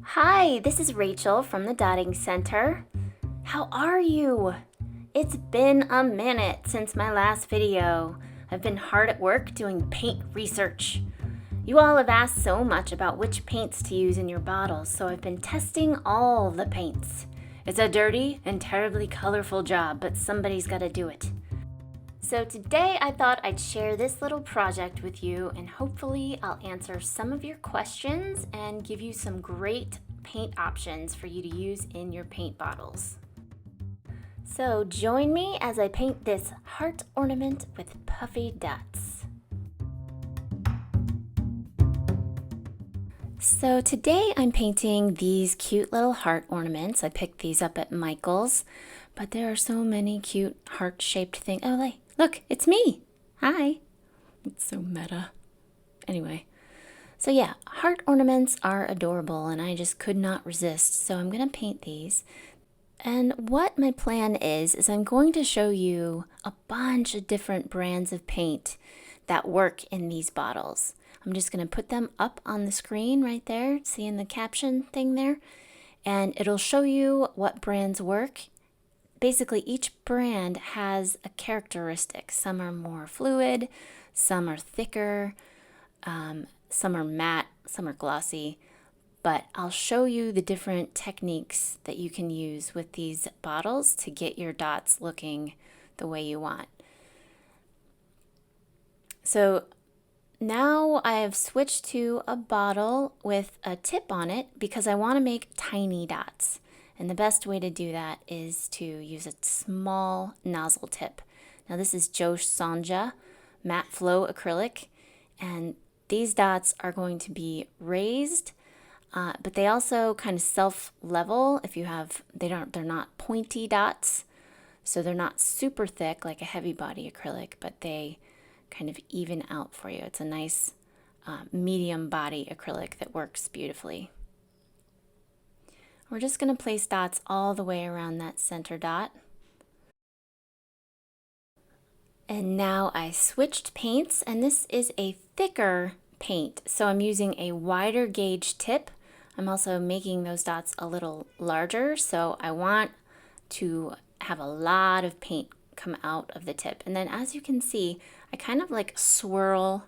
Hi, this is Rachel from the Dotting Center. How are you? It's been a minute since my last video. I've been hard at work doing paint research. You all have asked so much about which paints to use in your bottles, so I've been testing all the paints. It's a dirty and terribly colorful job, but somebody's got to do it. So today I thought I'd share this little project with you, and hopefully I'll answer some of your questions and give you some great paint options for you to use in your paint bottles. So join me as I paint this heart ornament with puffy dots. So today I'm painting these cute little heart ornaments. I picked these up at Michael's, but there are so many cute heart-shaped things. Oh, look, it's me. Hi. It's so meta. Anyway, so yeah, heart ornaments are adorable and I just could not resist. So I'm going to paint these. And what my plan is I'm going to show you a bunch of different brands of paint that work in these bottles. I'm just going to put them up on the screen right there, see in the caption thing there, and it'll show you what brands work. Basically, each brand has a characteristic. Some are more fluid, some are thicker, some are matte, some are glossy. But I'll show you the different techniques that you can use with these bottles to get your dots looking the way you want. So now I have switched to a bottle with a tip on it because I want to make tiny dots. And the best way to do that is to use a small nozzle tip. Now this is SONJA Matte Flow Acrylic, and these dots are going to be raised, but they also kind of self-level. If you have, they're not pointy dots, so they're not super thick like a heavy body acrylic, but they kind of even out for you. It's a nice medium body acrylic that works beautifully. We're just going to place dots all the way around that center dot. And now I switched paints, and this is a thicker paint, so I'm using a wider gauge tip. I'm also making those dots a little larger, so I want to have a lot of paint come out of the tip. And then as you can see, I kind of like swirled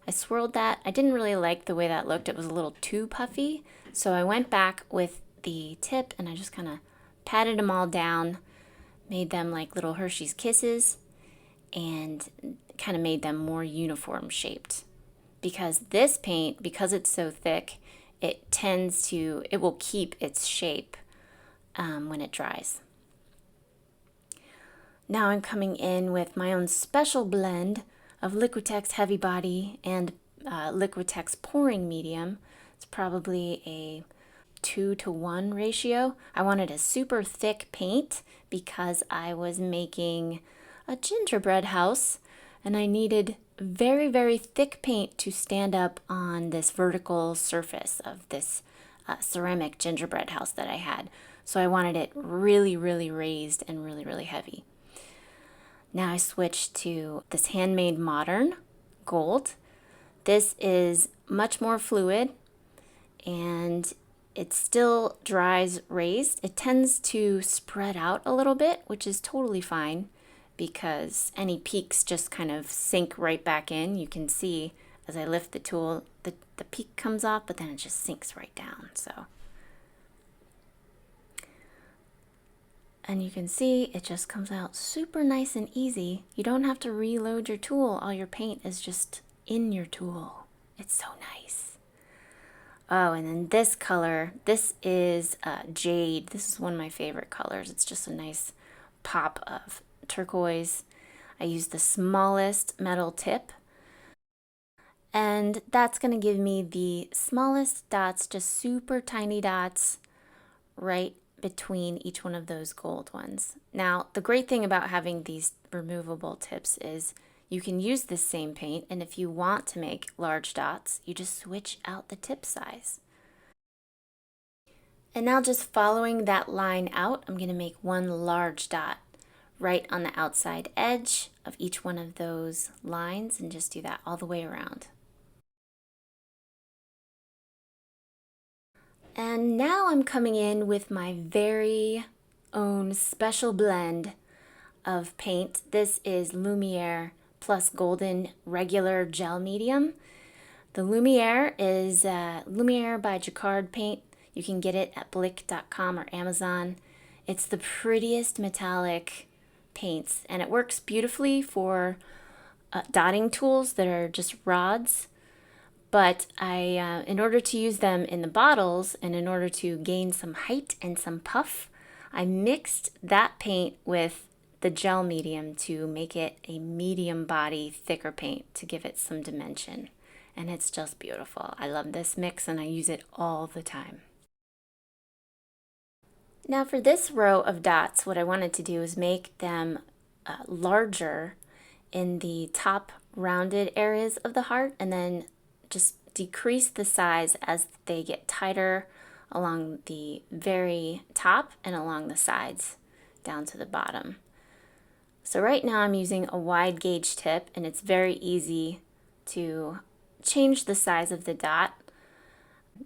that. I didn't really like the way that looked. It was a little too puffy, so I went back with the tip and I just kind of patted them all down, made them like little Hershey's Kisses, and kind of made them more uniform shaped. Because this paint, because it's so thick, it will keep its shape when it dries. Now I'm coming in with my own special blend of LIQUITEX Heavy Body and LIQUITEX Pouring Medium. It's probably a 2-to-1 ratio. I wanted a super thick paint because I was making a gingerbread house and I needed very, very thick paint to stand up on this vertical surface of this ceramic gingerbread house that I had. So I wanted it really, really raised and really, really heavy. Now I switched to this Handmade Modern Gold. This is much more fluid and it still dries raised. It tends to spread out a little bit, which is totally fine because any peaks just kind of sink right back in. You can see as I lift the tool, the peak comes off, but then it just sinks right down. And you can see it just comes out super nice and easy. You don't have to reload your tool. All your paint is just in your tool. It's so nice. Oh, and then this color, this is Jade. This is one of my favorite colors. It's just a nice pop of turquoise. I used the smallest metal tip, and that's going to give me the smallest dots, just super tiny dots right between each one of those gold ones. Now, the great thing about having these removable tips is you can use this same paint, and if you want to make large dots, you just switch out the tip size. And now just following that line out, I'm going to make one large dot right on the outside edge of each one of those lines and just do that all the way around. And now I'm coming in with my very own special blend of paint. This is Lumiere plus Golden regular gel medium. The Lumiere is Lumiere by Jacquard paint. You can get it at blick.com or Amazon. It's the prettiest metallic paints, and it works beautifully for dotting tools that are just rods. But in order to use them in the bottles and in order to gain some height and some puff, I mixed that paint with the gel medium to make it a medium body, thicker paint to give it some dimension. And it's just beautiful. I love this mix and I use it all the time. Now for this row of dots, what I wanted to do is make them larger in the top rounded areas of the heart, and then just decrease the size as they get tighter along the very top and along the sides down to the bottom. So right now I'm using a wide gauge tip, and it's very easy to change the size of the dot.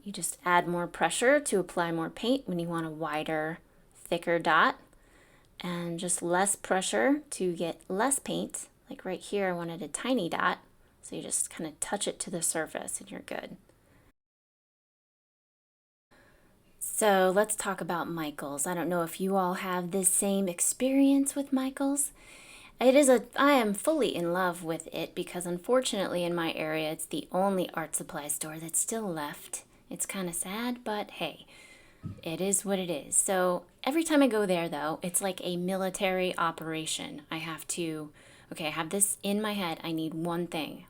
You just add more pressure to apply more paint when you want a wider, thicker dot, and just less pressure to get less paint. Like right here I wanted a tiny dot, so you just kind of touch it to the surface and you're good. So let's talk about Michaels. I don't know if you all have this same experience with Michaels. I am fully in love with it because unfortunately in my area it's the only art supply store that's still left. It's kind of sad, but hey, it is what it is. So every time I go there though, it's like a military operation. I have this in my head. I need one thing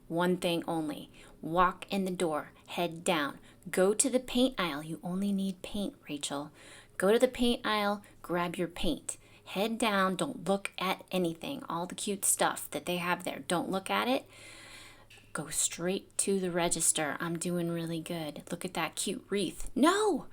only. Walk in the door, head down, go to the paint aisle. You only need paint, Rachel. Go to the paint aisle, grab your paint. Head down, don't look at anything. All the cute stuff that they have there, don't look at it. Go straight to the register. I'm doing really good. Look at that cute wreath. No,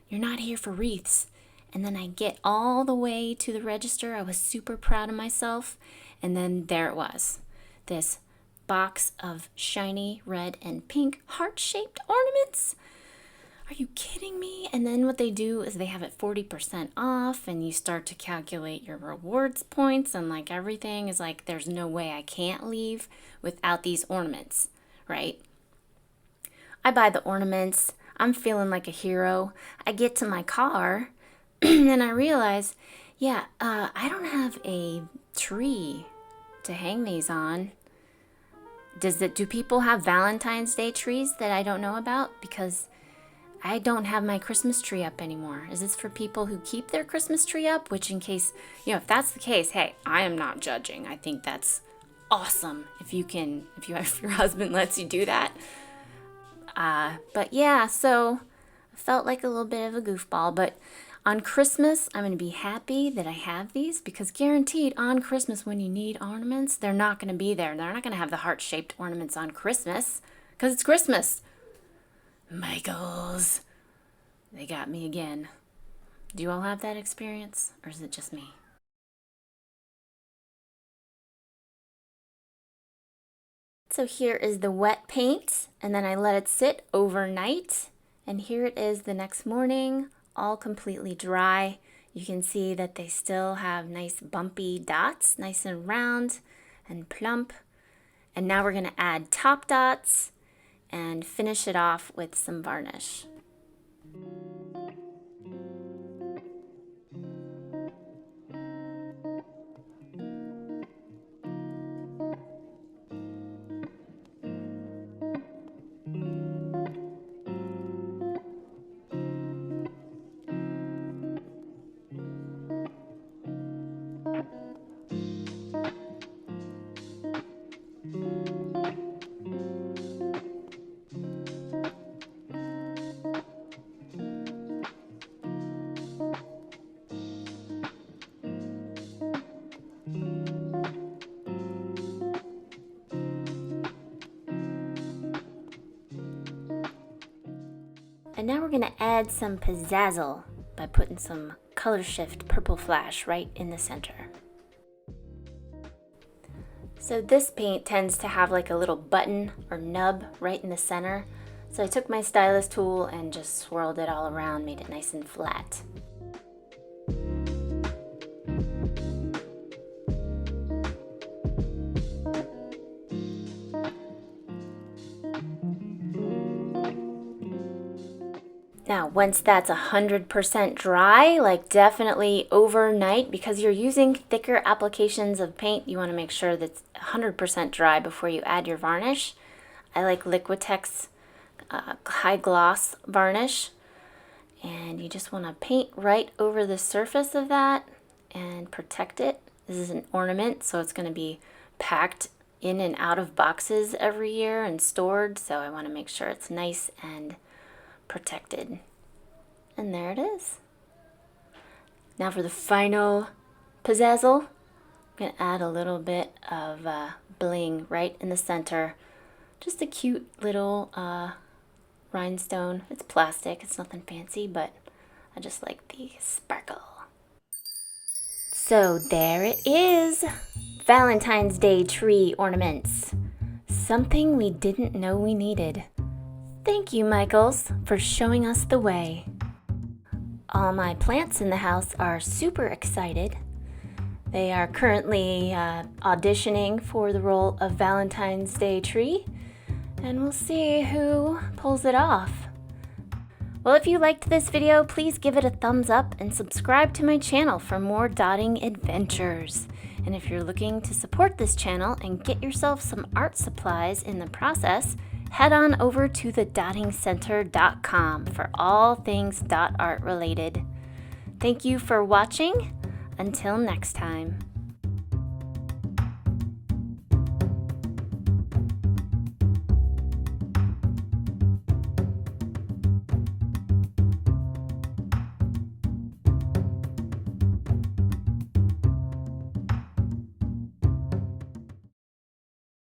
you're not here for wreaths. And then I get all the way to the register. I was super proud of myself. And then there it was, this box of shiny red and pink heart-shaped ornaments. Are you kidding me? And then what they do is they have it 40% off, and you start to calculate your rewards points, and like everything is like, there's no way I can't leave without these ornaments, right? I buy the ornaments. I'm feeling like a hero. I get to my car and I realize, I don't have a tree to hang these on. Do people have Valentine's Day trees that I don't know about? Because I don't have my Christmas tree up anymore. Is this for people who keep their Christmas tree up? Which, in case, if that's the case, hey, I am not judging. I think that's awesome if your husband lets you do that. But yeah, so I felt like a little bit of a goofball. But on Christmas, I'm going to be happy that I have these, because guaranteed on Christmas when you need ornaments, they're not going to be there. They're not going to have the heart-shaped ornaments on Christmas because it's Christmas. Michaels, they got me again. Do you all have that experience, or is it just me? So here is the wet paint, and then I let it sit overnight, and here it is the next morning, all completely dry. You can see that they still have nice bumpy dots, nice and round and plump. And now we're going to add top dots and finish it off with some varnish. And now we're going to add some pizzazzle by putting some color shift purple flash right in the center. So this paint tends to have like a little button or nub right in the center. So I took my stylus tool and just swirled it all around, made it nice and flat. Now, once that's 100% dry, like definitely overnight, because you're using thicker applications of paint, you want to make sure that's 100% dry before you add your varnish. I like LIQUITEX high gloss varnish, and you just want to paint right over the surface of that and protect it. This is an ornament, so it's going to be packed in and out of boxes every year and stored, so I want to make sure it's nice and protected. And there it is. Now for the final pizzazzle, I'm going to add a little bit of bling right in the center. Just a cute little rhinestone. It's plastic, it's nothing fancy, but I just like the sparkle. So there it is, Valentine's Day tree ornaments. Something we didn't know we needed. Thank you, Michaels, for showing us the way. All my plants in the house are super excited. They are currently auditioning for the role of Valentine's Day tree, and we'll see who pulls it off. Well, if you liked this video, please give it a thumbs up and subscribe to my channel for more dotting adventures. And if you're looking to support this channel and get yourself some art supplies in the process, head on over to thedottingcenter.com for all things dot art related. Thank you for watching. Until next time.